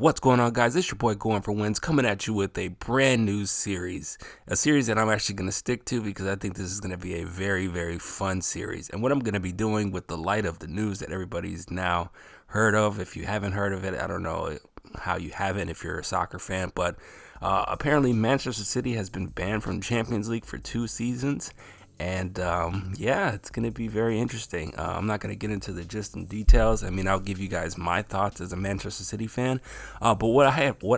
What's going on, guys? It's your boy Going for Wins coming at you with a brand new series. A series that I'm actually going to stick to because I think this is going to be a very, very fun series. And what I'm going to be doing with the light of the news that everybody's now heard of. If you haven't heard of it, I don't know how you haven't if you're a soccer fan. But apparently Manchester City has been banned from Champions League for 2 seasons. And yeah, it's going to be very interesting. I'm not going to get into the gist and details. I mean, I'll give you guys my thoughts as a Manchester City fan. But what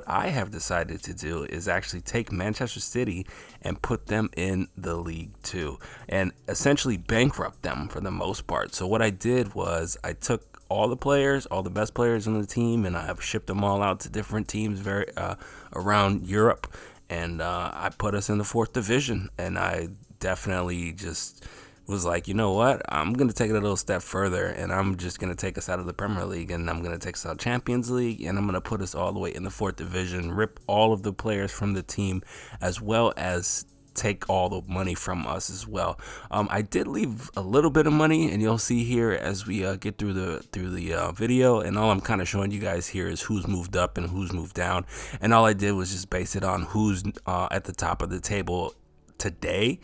I have decided to do is actually take Manchester City and put them in the League Two and essentially bankrupt them for the most part. So what I did was I took all the players, all the best players on the team, and I have shipped them all out to different teams around Europe. And I put us in the 4th division, and I definitely just was like, you know what, I'm going to take it a little step further, and I'm just going to take us out of the Premier League, and I'm going to take us out of Champions League, and I'm going to put us all the way in the 4th division, rip all of the players from the team, as well as take all the money from us as well. I did leave a little bit of money, and you'll see here as we get through the video, and all I'm kind of showing you guys here is who's moved up and who's moved down, and all I did was just base it on who's at the top of the table today.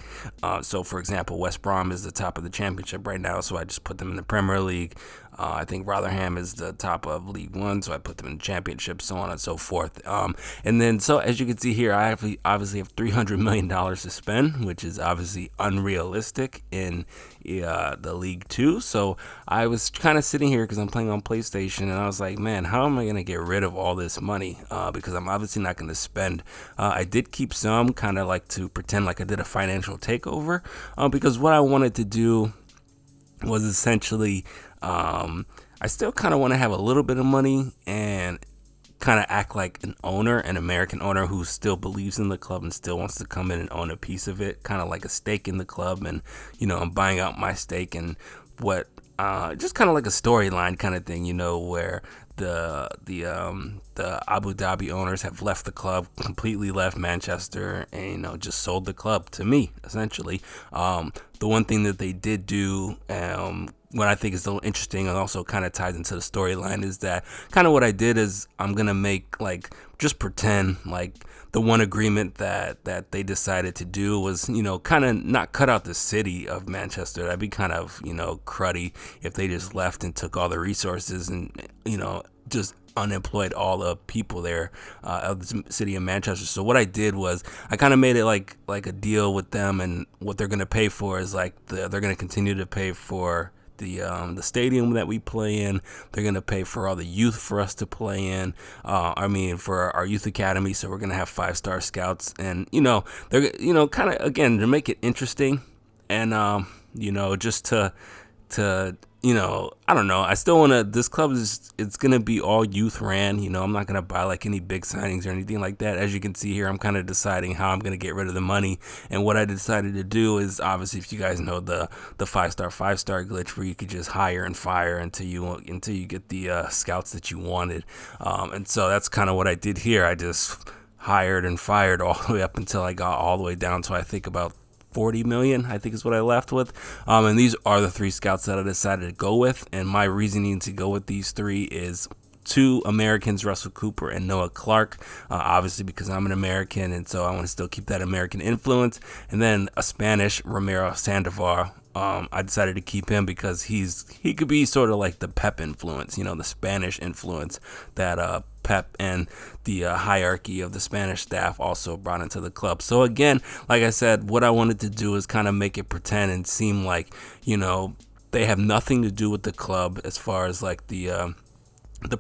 So for example, West Brom is the top of the championship right now, so I just put them in the Premier League. I think Rotherham is the top of League One, so I put them in the championship, so on and so forth. And then, so as you can see here, I obviously have $300 million to spend, which is obviously unrealistic in the League Two. So I was kind of sitting here because I'm playing on PlayStation, and I was like, man, how am I going to get rid of all this money? Because I'm obviously not going to spend. I did keep some, kind of like to pretend like I did a financial takeover, because what I wanted to do was essentially, I still kind of want to have a little bit of money and kind of act like an owner, an American owner who still believes in the club and still wants to come in and own a piece of it, kind of like a stake in the club. And, you know, I'm buying out my stake and what, just kind of like a storyline kind of thing, you know, where the Abu Dhabi owners have left the club, completely left Manchester, and, you know, just sold the club to me, essentially. The one thing that they did do, what I think is a little interesting and also kind of ties into the storyline, is that kind of what I did is I'm going to make, like, just pretend like the one agreement that they decided to do was, you know, kind of not cut out the city of Manchester. That'd be kind of, you know, cruddy if they just left and took all the resources and, you know, just unemployed all the people there of the city of Manchester. So what I did was I kind of made it like a deal with them, and what they're going to pay for is like they're going to continue to pay for the stadium that we play in. They're going to pay for all the youth for us to play in. For our youth academy. So we're going to have 5-star scouts, and, you know, they're, you know, kind of, again, to make it interesting, and, you know, just to, you know, I don't know. I still want to, this club it's going to be all youth ran. You know, I'm not going to buy like any big signings or anything like that. As you can see here, I'm kind of deciding how I'm going to get rid of the money. And what I decided to do is, obviously, if you guys know the 5-star glitch where you could just hire and fire until you get the scouts that you wanted. And so that's kind of what I did here. I just hired and fired all the way up until I got all the way down to, I think, about 40 million, I think is what I left with. And these are the 3 scouts that I decided to go with. And my reasoning to go with these 3 is 2 Americans, Russell Cooper and Noah Clark, obviously because I'm an American, and so I want to still keep that American influence. And then a Spanish, Ramiro Sandoval. I decided to keep him because he could be sort of like the Pep influence, you know, the Spanish influence that Pep and the hierarchy of the Spanish staff also brought into the club. So again, like I said, what I wanted to do is kind of make it pretend and seem like, you know, they have nothing to do with the club as far as like the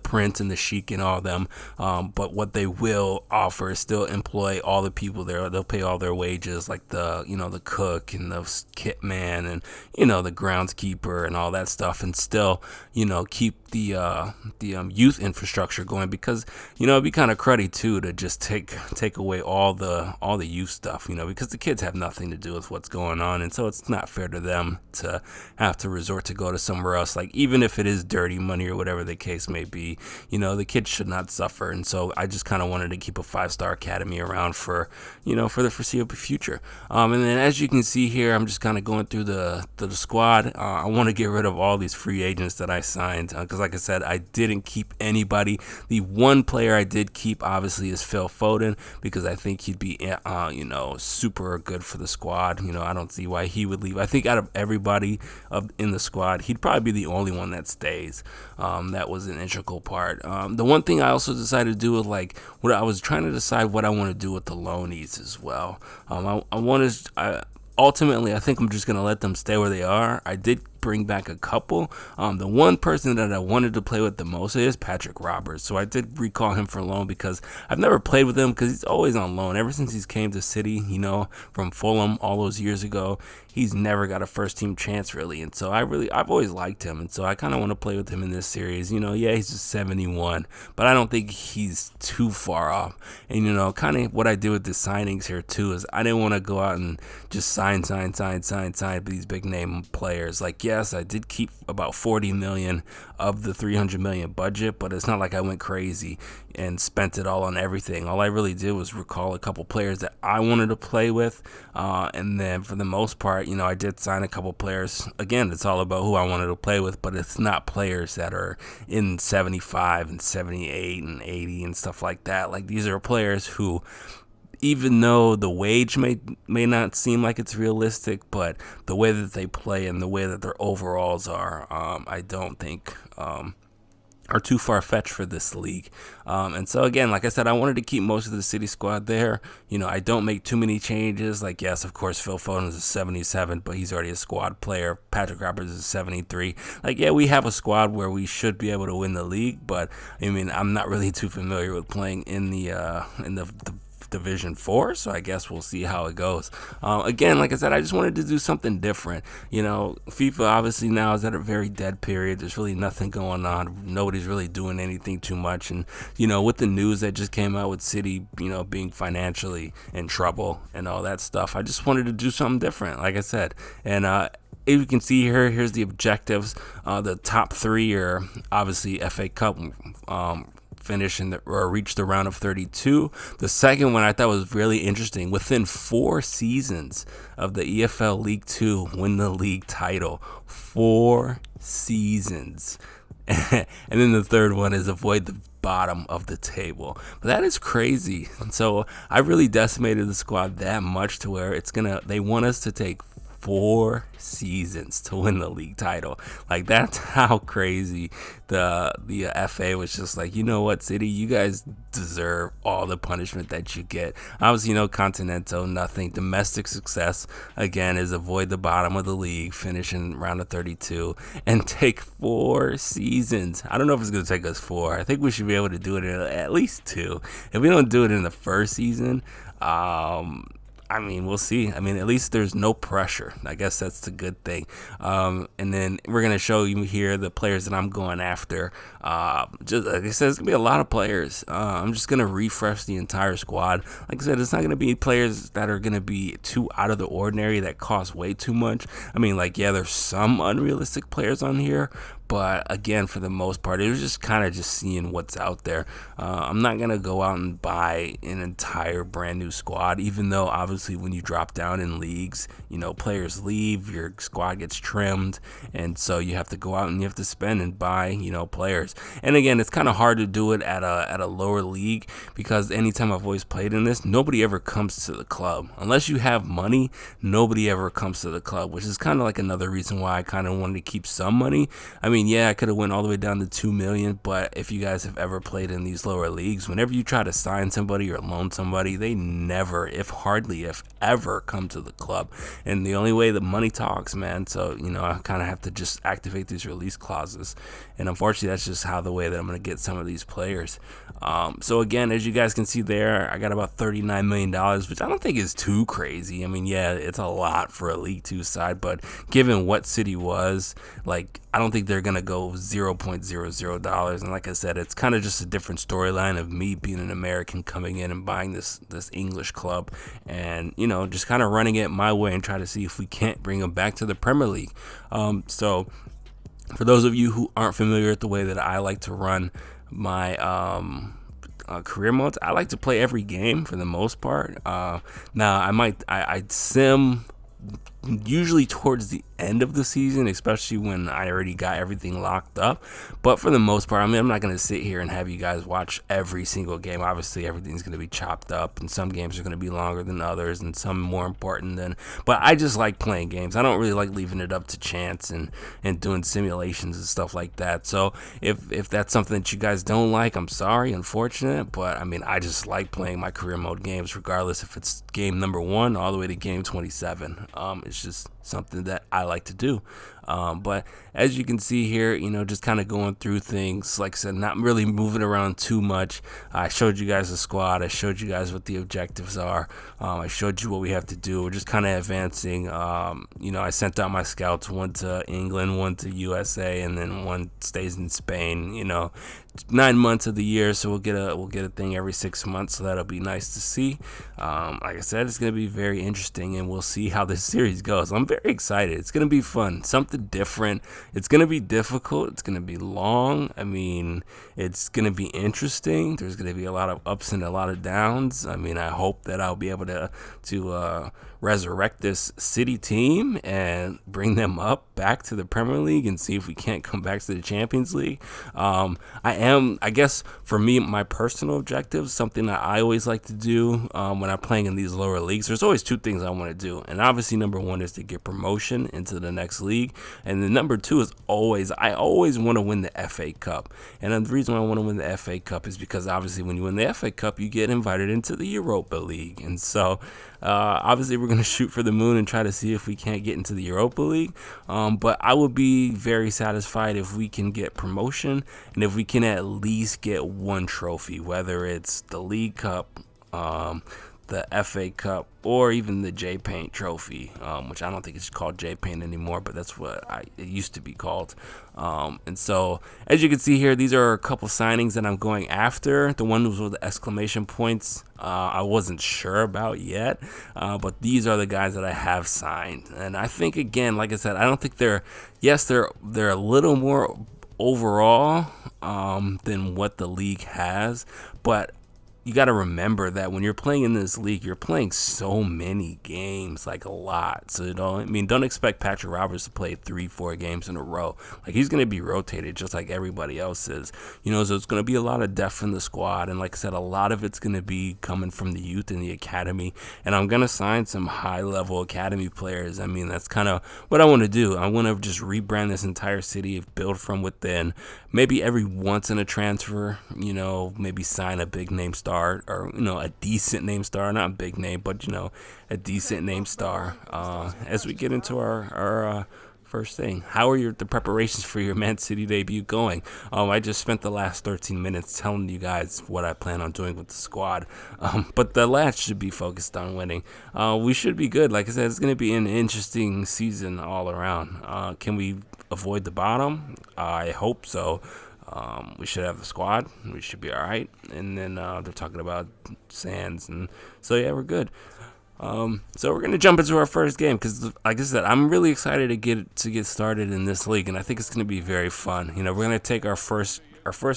Prince and the Sheik and all of them, but what they will offer is still employ all the people there. They'll pay all their wages, like the cook and the kit man and, you know, the groundskeeper and all that stuff, and still, you know, keep the youth infrastructure going, because, you know, it'd be kind of cruddy too to just take away all the youth stuff, you know, because the kids have nothing to do with what's going on, and so it's not fair to them to have to resort to go to somewhere else, like even if it is dirty money or whatever the case may be. be. You know, the kids should not suffer. And so I just kind of wanted to keep a 5-star academy around for, you know, for the foreseeable future. And then as you can see here, I'm just kind of going through the squad. I want to get rid of all these free agents that I signed because, like I said, I didn't keep anybody. The one player I did keep, obviously, is Phil Foden because I think he'd be, you know, super good for the squad. You know, I don't see why he would leave. I think out of everybody in the squad, he'd probably be the only one that stays. That was an integral part. The one thing I also decided to do with, like, what I was trying to decide what I want to do with the loanees as well. Ultimately, I think I'm just going to let them stay where they are. I did bring back a couple. The one person that I wanted to play with the most is Patrick Roberts. So I did recall him for loan because I've never played with him because he's always on loan. Ever since he's came to City, you know, from Fulham all those years ago, he's never got a first team chance really. And so I've always liked him. And so I kind of want to play with him in this series. You know, yeah, he's just 71, but I don't think he's too far off. And, you know, kind of what I did with the signings here too is I didn't want to go out and just sign these big name players. Like, yes, I did keep about 40 million of the 300 million budget, but it's not like I went crazy and spent it all on everything. All I really did was recall a couple players that I wanted to play with, and then for the most part, you know, I did sign a couple players. Again, it's all about who I wanted to play with, but it's not players that are in 75 and 78 and 80 and stuff like that. Like, these are players who, even though the wage may not seem like it's realistic, but the way that they play and the way that their overalls are, I don't think are too far-fetched for this league. And so again, like I said, I wanted to keep most of the City squad there. You know, I don't make too many changes. Like, yes, of course, Phil Foden is a 77, but he's already a squad player. Patrick Roberts is a 73. Like, yeah, we have a squad where we should be able to win the league, but I mean, I'm not really too familiar with playing in the Division 4, so I guess we'll see how it goes. Again, like I said, I just wanted to do something different. You know, FIFA obviously now is at a very dead period. There's really nothing going on. Nobody's really doing anything too much. And, you know, with the news that just came out with City, you know, being financially in trouble and all that stuff, I just wanted to do something different, like I said. And if you can see here, here's the objectives. The top three are obviously FA Cup, finish or reach the round of 32. The second one I thought was really interesting. Within 4 seasons of the EFL League 2, win the league title. 4 seasons. And then the third one is avoid the bottom of the table. But that is crazy. And so I really decimated the squad that much to where they want us to take 4 seasons to win the league title. Like, that's how crazy the FA was just like, you know what, City, you guys deserve all the punishment that you get. Obviously, you know, Continental, nothing. Domestic success, again, is avoid the bottom of the league, finish in round of 32, and take 4 seasons. I don't know if it's going to take us 4. I think we should be able to do it in at least 2. If we don't do it in the first season, I mean, we'll see. I mean, at least there's no pressure. I guess that's the good thing. And then we're going to show you here the players that I'm going after. Just like I said, it's going to be a lot of players. I'm just going to refresh the entire squad. Like I said, it's not going to be players that are going to be too out of the ordinary that cost way too much. I mean, like, yeah, there's some unrealistic players on here, but again, for the most part, it was just kind of just seeing what's out there. I'm not going to go out and buy an entire brand new squad, even though obviously when you drop down in leagues, you know, players leave, your squad gets trimmed, and so you have to go out and you have to spend and buy, you know, players. And again, it's kind of hard to do it at a lower league because anytime I've always played in this, nobody ever comes to the club. Unless you have money, nobody ever comes to the club, which is kind of like another reason why I kind of wanted to keep some money. I mean, yeah, I could have went all the way down to 2 million, but if you guys have ever played in these lower leagues, whenever you try to sign somebody or loan somebody, they never, if ever, come to the club. And the only way the money talks, man. So, you know, I kind of have to just activate these release clauses. And unfortunately, that's just the way that I'm going to get some of these players. So again, as you guys can see there, I got about $39 million, which I don't think is too crazy. I mean, yeah, it's a lot for a League 2 side, but given what City was, like, I don't think they're going to go $0.00. And like I said, it's kind of just a different storyline of me being an American coming in and buying this English club and, you know, just kind of running it my way and try to see if we can't bring them back to the Premier League. So For those of you who aren't familiar with the way that I like to run my career modes, I like to play every game for the most part. Now I sim usually towards the end of the season, especially when I already got everything locked up. But for the most part, I mean, I'm not going to sit here and have you guys watch every single game. Obviously, everything's going to be chopped up, and some games are going to be longer than others, and some more important than. But I just like playing games. I don't really like leaving it up to chance and doing simulations and stuff like that. So if that's something that you guys don't like, I'm sorry, unfortunate. But I mean, I just like playing my career mode games, regardless if it's game number 1 all the way to game 27. It's just something that I like to do. But as you can see here, just kind of going through things, like I said, not really moving around too much. I showed you guys the squad. I showed you guys what the objectives are. I showed you what we have to do. We're just kind of advancing. I sent out my scouts, one to England, one to USA, and then one stays in Spain. 9 months of the year, so we'll get a thing every 6 months, so that'll be nice to see. Like I said, it's going to be very interesting, and we'll see how this series goes. I'm very excited. It's going to be fun, something different. It's going to be difficult. It's going to be long. I mean, it's going to be interesting. There's going to be a lot of ups and a lot of downs. I mean, I hope that I'll be able to resurrect this City team and bring them up back to the Premier League and see if we can't come back to the Champions League. I guess for me, my personal objective, something that I always like to do when I'm playing in these lower leagues, there's always 2 things I want to do. And obviously, number 1 is to get promotion into the next league. And then number 2 is I always want to win the FA Cup. And the reason why I want to win the FA Cup is because obviously when you win the FA Cup, you get invited into the Europa League. And so obviously we're going to shoot for the moon and try to see if we can't get into the Europa League. But I would be very satisfied if we can get promotion and if we can at least get 1 trophy, whether it's the League Cup, the FA Cup, or even the J-Paint Trophy, which I don't think it's called J-Paint anymore, but that's what it used to be called. And so, as you can see here, these are a couple signings that I'm going after. The ones with the exclamation points, I wasn't sure about yet, but these are the guys that I have signed. And I think, again, like I said, I don't think they're a little more overall than what the league has, but you got to remember that when you're playing in this league, you're playing so many games, like a lot. So, don't expect Patrick Roberts to play 3-4 games in a row. Like, he's going to be rotated just like everybody else is. So it's going to be a lot of depth in the squad. And like I said, a lot of it's going to be coming from the youth and the academy. And I'm going to sign some high-level academy players. I mean, that's kind of what I want to do. I want to just rebrand this entire city, build from within. Maybe every once in a transfer, maybe sign a big name star or a decent name star, not a big name, but a decent name star. As we get into our first thing, how are the preparations for your Man City debut going? I just spent the last 13 minutes telling you guys what I plan on doing with the squad, but the lads should be focused on winning. We should be good. Like I said, it's going to be an interesting season all around. Can we avoid the bottom? I hope so. We should have the squad. We should be all right. And then they're talking about Sands, and so yeah, we're good. So we're gonna jump into our first game because, like I said, I'm really excited to get started in this league, and I think it's gonna be very fun. We're gonna take our first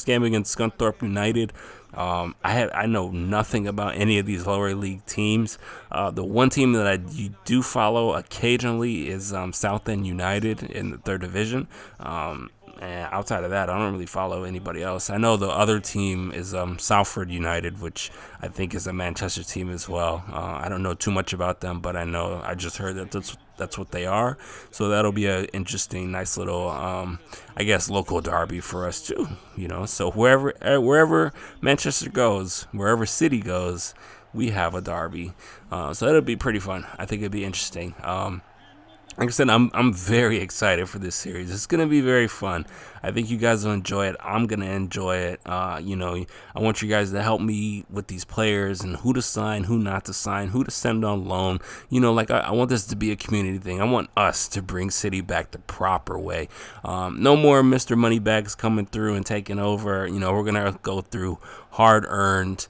game against Scunthorpe United. I know nothing about any of these lower league teams. The one team that I do follow occasionally is Southend United in the 3rd division. And outside of that, I don't really follow anybody else. I know the other team is Salford United, which I think is a Manchester team as well. I don't know too much about them, but I just heard that that's what they are. So that'll be an interesting, nice little, local derby for us too. So wherever Manchester goes, wherever City goes, we have a derby. So that'll be pretty fun. I think it'll be interesting. Like I said, I'm very excited for this series. It's going to be very fun. I think you guys will enjoy it. I'm going to enjoy it. I want you guys to help me with these players and who to sign, who not to sign, who to send on loan. I want this to be a community thing. I want us to bring City back the proper way. No more Mr. Moneybags coming through and taking over. We're going to go through hard-earned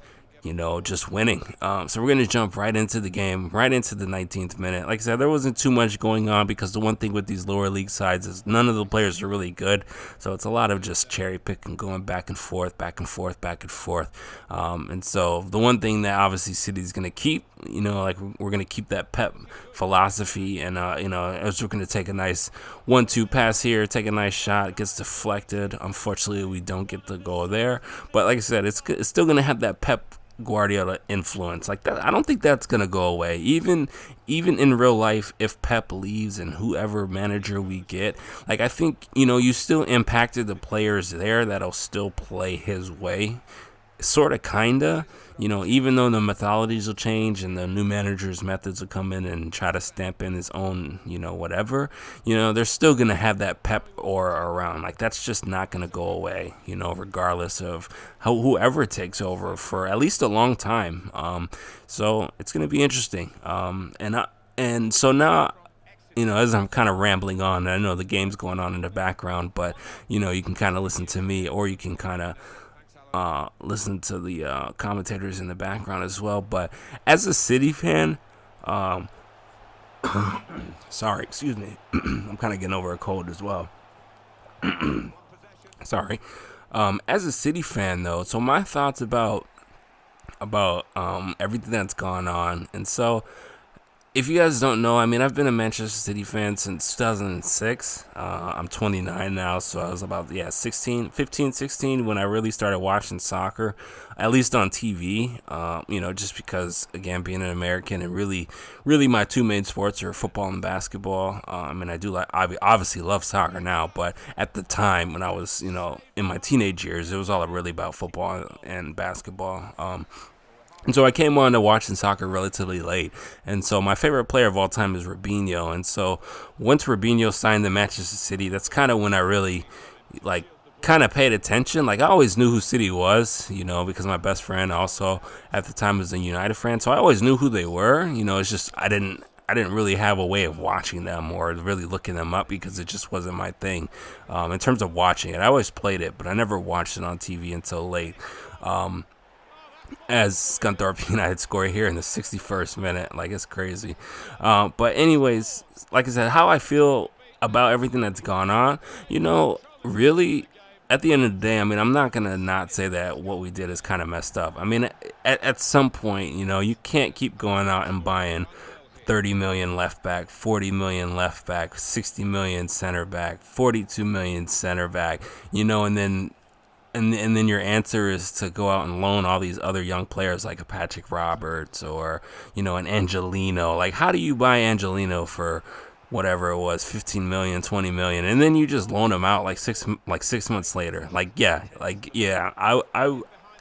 just winning. So we're going to jump right into the game, right into the 19th minute. Like I said, there wasn't too much going on because the one thing with these lower league sides is none of the players are really good. So it's a lot of just cherry picking, going back and forth, back and forth, back and forth. And so the one thing that obviously City's going to keep, like we're going to keep that Pep philosophy. And, as we're going to take a nice 1-2 pass here, take a nice shot, it gets deflected. Unfortunately, we don't get the goal there. But like I said, it's still going to have that Pep Guardiola influence like that. I don't think that's gonna go away. Even in real life, if Pep leaves and whoever manager we get, like I think you still impacted the players there that'll still play his way, sort of, kinda. Even though the methodologies will change and the new manager's methods will come in and try to stamp in his own, whatever, they're still going to have that Pep aura around. Like, that's just not going to go away, regardless of whoever takes over for at least a long time. So it's going to be interesting. And so now, as I'm kind of rambling on, I know the game's going on in the background, but, you can kind of listen to me, or you can kind of listen to the commentators in the background as well. But as a City fan, sorry, excuse me, I'm kind of getting over a cold as well. Sorry. As a City fan, though, so my thoughts about everything that's gone on. And so, if you guys don't know, I've been a Manchester City fan since 2006. I'm 29 now, so I was about 15, 16 when I really started watching soccer, at least on TV. Just because, again, being an American, and really my two main sports are football and basketball. I do obviously love soccer now, but at the time when I was in my teenage years, it was all really about football and basketball. And so I came on to watching soccer relatively late. And so my favorite player of all time is Robinho. And so once Robinho signed to Manchester City, that's kind of when I really, kind of paid attention. Like, I always knew who City was, because my best friend also at the time was a United fan. So I always knew who they were. It's just I didn't really have a way of watching them or really looking them up because it just wasn't my thing. In terms of watching it, I always played it, but I never watched it on TV until late. As Scunthorpe United score here in the 61st minute. Like, it's crazy. But anyways, like I said, how I feel about everything that's gone on, really, at the end of the day, I'm not going to not say that what we did is kind of messed up. At some point, you can't keep going out and buying 30 million left back, 40 million left back, 60 million center back, 42 million center back, and then your answer is to go out and loan all these other young players like a Patrick Roberts or, an Angelino. Like, how do you buy Angelino for whatever it was, 15 million, 20 million, and then you just loan him out like 6 months later?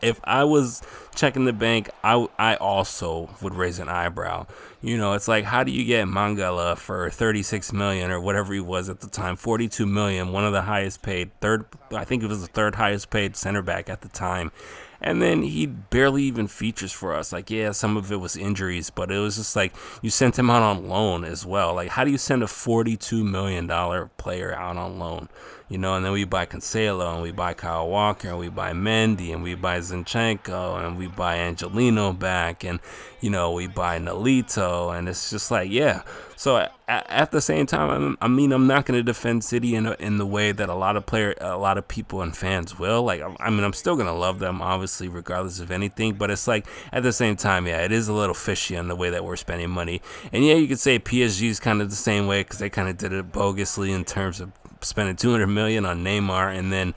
If I was checking the bank, I also would raise an eyebrow. It's like, how do you get Mangala for 36 million or whatever he was at the time, 42 million, one of the highest paid, I think it was the third highest paid center back at the time. And then he barely even features for us. Like, yeah, some of it was injuries, but it was just like you sent him out on loan as well. Like, how do you send a $42 million player out on loan? And then we buy Cancelo, and we buy Kyle Walker, and we buy Mendy, and we buy Zinchenko, and we buy Angelino back, and, we buy Nolito, and it's just like, yeah. So at the same time, I'm not going to defend City in the way that a lot of people and fans will. Like, I'm still going to love them, obviously, regardless of anything. But it's like, at the same time, yeah, it is a little fishy on the way that we're spending money. And yeah, you could say PSG is kind of the same way because they kind of did it bogusly in terms of spending $200 million on Neymar and then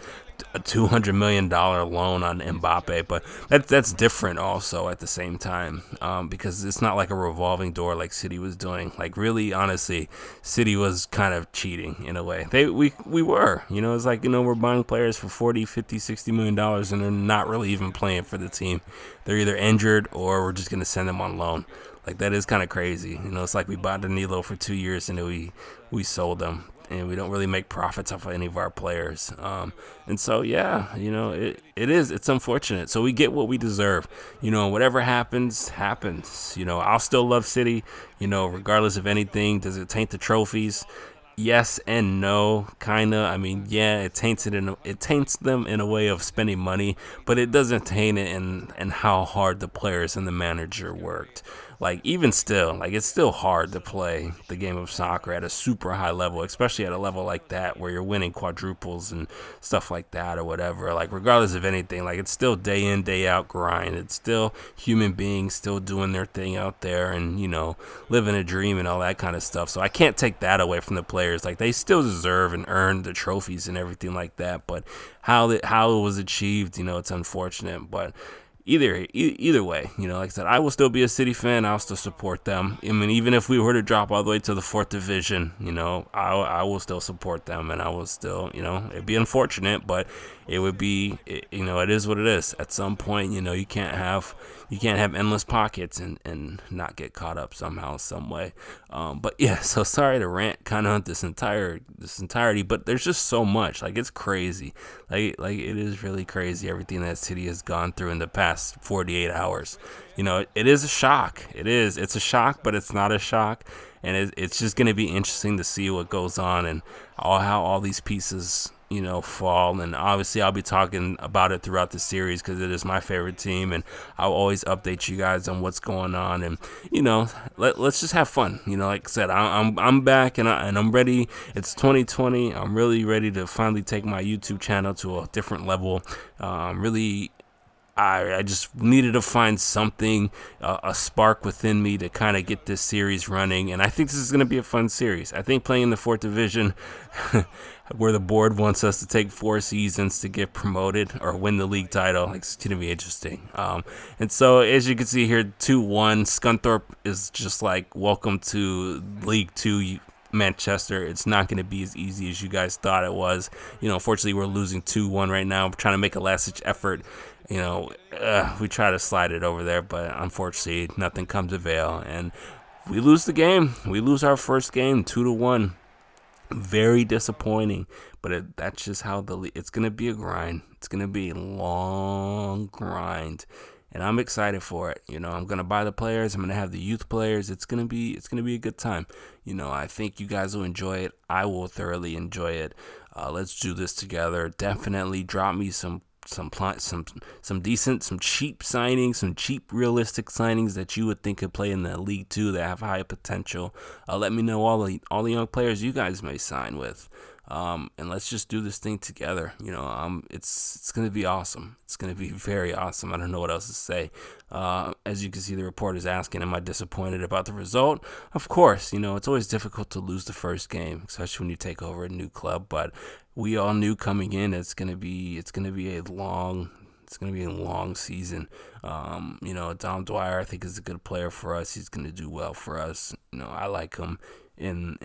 a $200 million loan on Mbappe, but that's different also at the same time, because it's not like a revolving door like City was doing. Like, really, honestly, City was kind of cheating in a way. We were, it's like, we're buying players for 40, 50, 60 million dollars, and they're not really even playing for the team. They're either injured or we're just going to send them on loan. Like, that is kind of crazy. It's like we bought Danilo for 2 years and then we sold them. And we don't really make profits off of any of our players. And so, yeah, it's unfortunate. So we get what we deserve. Whatever happens. I'll still love City, regardless of anything. Does it taint the trophies? Yes and no, kinda. I mean, yeah, it taints them in a way of spending money, but it doesn't taint it in how hard the players and the manager worked. Like even still, like it's still hard to play the game of soccer at a super high level, especially at a level like that where you're winning quadruples and stuff like that or whatever. Like regardless of anything, like it's still day in, day out grind. It's still human beings still doing their thing out there and, living a dream and all that kind of stuff. So I can't take that away from the players. Like they still deserve and earn the trophies and everything like that. But how it was achieved, it's unfortunate. But either way, like I said, I will still be a City fan. I'll still support them. I mean, even if we were to drop all the way to the fourth division, I will still support them, and I will still, it'd be unfortunate, but it would be, it is what it is. At some point, you can't have endless pockets and not get caught up somehow, some way. But yeah, so sorry to rant kind of this entirety, but there's just so much. Like it's crazy. Like it is really crazy everything that City has gone through in the past 48 hours. It is a shock. It's a shock, but it's not a shock. And it's just going to be interesting to see what goes on and how all these pieces, fall. And obviously I'll be talking about it throughout the series because it is my favorite team, and I'll always update you guys on what's going on. And let's just have fun. Like I said, I'm back and I'm ready. It's 2020. I'm really ready to finally take my YouTube channel to a different level. I just needed to find something, a spark within me to kind of get this series running. And I think this is going to be a fun series. I think playing the fourth division, where the board wants us to take 4 seasons to get promoted or win the league title, it's going to be interesting. And so, as you can see here, 2-1. Scunthorpe is just like, welcome to League 2. Manchester. It's not going to be as easy as you guys thought it was. Unfortunately, we're losing 2-1 right now. We're trying to make a last-ditch effort. We try to slide it over there, but unfortunately, nothing comes of avail. And we lose the game. We lose our first game, 2-1. Very disappointing, but that's just how it's going to be a grind. It's going to be a long grind. And I'm excited for it. I'm gonna buy the players. I'm gonna have the youth players. It's gonna be a good time. I think you guys will enjoy it. I will thoroughly enjoy it. Let's do this together. Definitely drop me some decent, some cheap signings, some cheap realistic signings that you would think could play in the League 2 that have high potential. Let me know all the young players you guys may sign with. And let's just do this thing together. It's going to be awesome. It's going to be very awesome. I don't know what else to say. As you can see, the report is asking, am I disappointed about the result? Of course, it's always difficult to lose the first game, especially when you take over a new club. But we all knew coming in it's going to be a long season. Dom Dwyer, I think, is a good player for us. He's going to do well for us. I like him in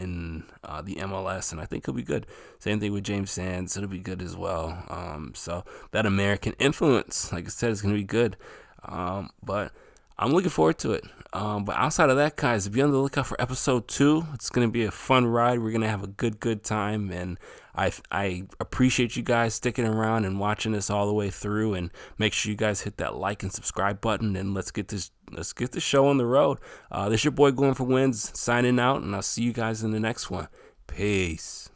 the MLS, and I think he'll be good. Same thing with James Sands. It'll be good as well. So that American influence, like I said, is going to be good. But I'm looking forward to it. But outside of that, guys, be on the lookout for episode 2. It's going to be a fun ride. We're going to have a good time. And I appreciate you guys sticking around and watching this all the way through. And make sure you guys hit that like and subscribe button. And let's get this show on the road. This your boy Going for Wins signing out. And I'll see you guys in the next one. Peace.